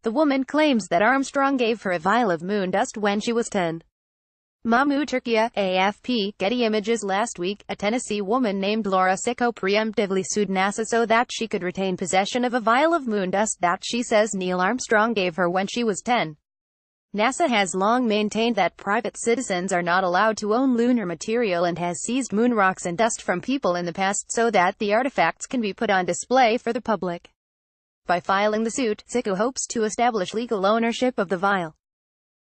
The woman claims that Armstrong gave her a vial of moon dust when she was 10. Mahmoud Turkiya, AFP, Getty Images. Last week, a Tennessee woman named Laura Sicko preemptively sued NASA so that she could retain possession of a vial of moon dust that she says Neil Armstrong gave her when she was 10. NASA has long maintained that private citizens are not allowed to own lunar material and has seized moon rocks and dust from people in the past so that the artifacts can be put on display for the public. By filing the suit, Sicko hopes to establish legal ownership of the vial.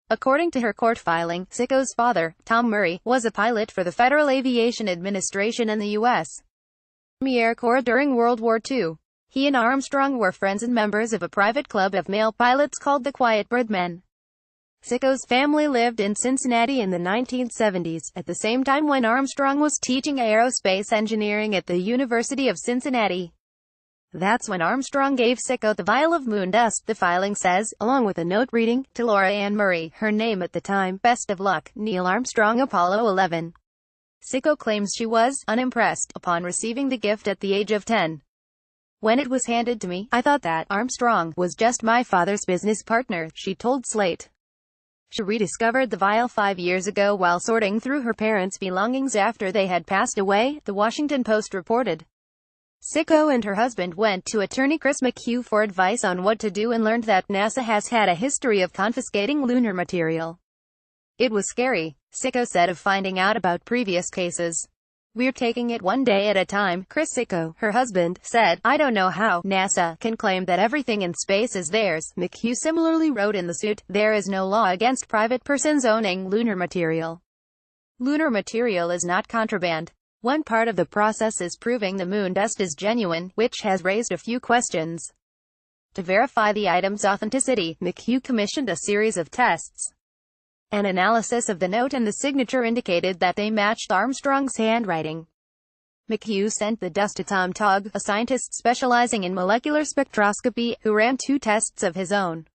According to her court filing, Sicko's father, Tom Murray, was a pilot for the Federal Aviation Administration and the U.S. Army Air Corps during World War II. He and Armstrong were friends and members of a private club of male pilots called the Quiet Birdmen. Sicko's family lived in Cincinnati in the 1970s, at the same time when Armstrong was teaching aerospace engineering at the University of Cincinnati. That's when Armstrong gave Sicko the vial of moon dust, the filing says, along with a note reading, "To Laura Ann Murray, her name at the time, best of luck, Neil Armstrong, Apollo 11. Sicko claims she was unimpressed upon receiving the gift at the age of 10. When it was handed to me, I thought that Armstrong was just my father's business partner, she told Slate. She rediscovered the vial 5 years ago while sorting through her parents' belongings after they had passed away, The Washington Post reported. Sicko and her husband went to attorney Chris McHugh for advice on what to do and learned that NASA has had a history of confiscating lunar material. It was scary, Sicko said of finding out about previous cases. We're taking it one day at a time, Chris Sicko, her husband, said. I don't know how NASA can claim that everything in space is theirs. McHugh similarly wrote in the suit, there is no law against private persons owning lunar material. Lunar material is not contraband. One part of the process is proving the moon dust is genuine, which has raised a few questions. To verify the item's authenticity, McHugh commissioned a series of tests. An analysis of the note and the signature indicated that they matched Armstrong's handwriting. McHugh sent the dust to Tom Togg, a scientist specializing in molecular spectroscopy, who ran 2 tests of his own.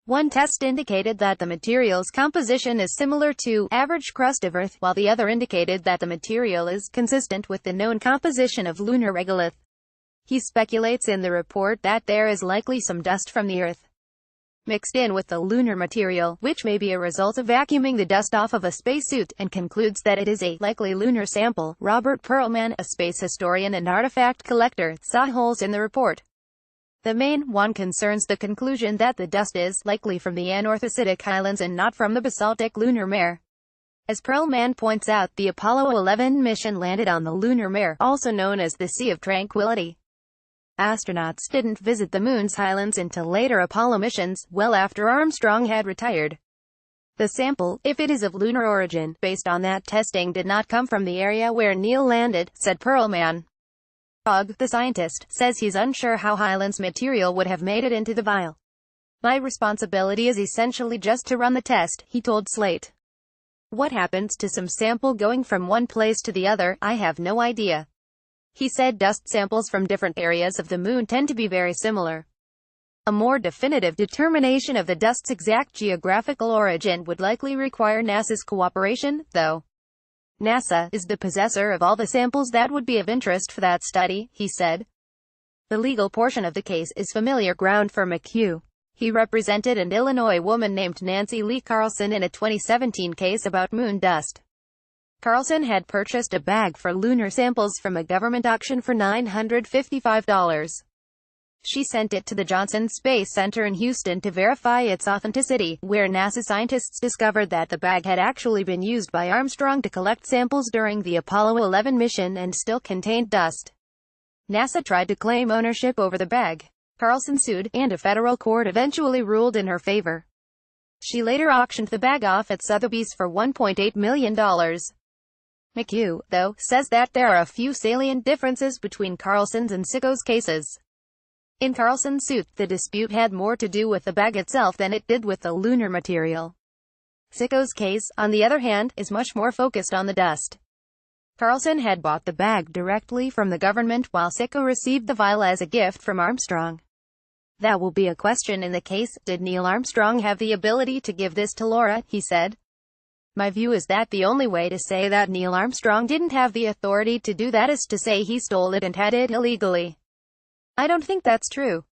One test indicated that the material's composition is similar to average crust of Earth, while the other indicated that the material is consistent with the known composition of lunar regolith. He speculates in the report that there is likely some dust from the Earth mixed in with the lunar material, which may be a result of vacuuming the dust off of a spacesuit, and concludes that it is a likely lunar sample. Robert Perlman, a space historian and artifact collector, saw holes in the report. The main one concerns the conclusion that the dust is likely from the anorthositic islands and not from the basaltic lunar mare. As Perlman points out, the Apollo 11 mission landed on the lunar mare, also known as the Sea of Tranquility. Astronauts didn't visit the moon's islands until later Apollo missions, well after Armstrong had retired. The sample, if it is of lunar origin, based on that testing, did not come from the area where Neil landed, said Perlman. Togg, the scientist, says he's unsure how Highland's material would have made it into the vial. My responsibility is essentially just to run the test, he told Slate. What happens to some sample going from one place to the other, I have no idea. He said dust samples from different areas of the moon tend to be very similar. A more definitive determination of the dust's exact geographical origin would likely require NASA's cooperation, though. NASA is the possessor of all the samples that would be of interest for that study, he said. The legal portion of the case is familiar ground for McHugh. He represented an Illinois woman named Nancy Lee Carlson in a 2017 case about moon dust. Carlson had purchased a bag for lunar samples from a government auction for $955. She sent it to the Johnson Space Center in Houston to verify its authenticity, where NASA scientists discovered that the bag had actually been used by Armstrong to collect samples during the Apollo 11 mission and still contained dust. NASA tried to claim ownership over the bag. Carlson sued, and a federal court eventually ruled in her favor. She later auctioned the bag off at Sotheby's for $1.8 million. McHugh, though, says that there are a few salient differences between Carlson's and Sicko's cases. In Carlson's suit, the dispute had more to do with the bag itself than it did with the lunar material. Sicko's case, on the other hand, is much more focused on the dust. Carlson had bought the bag directly from the government, while Sicko received the vial as a gift from Armstrong. That will be a question in the case. Did Neil Armstrong have the ability to give this to Laura? He said. My view is that the only way to say that Neil Armstrong didn't have the authority to do that is to say he stole it and had it illegally. I don't think that's true.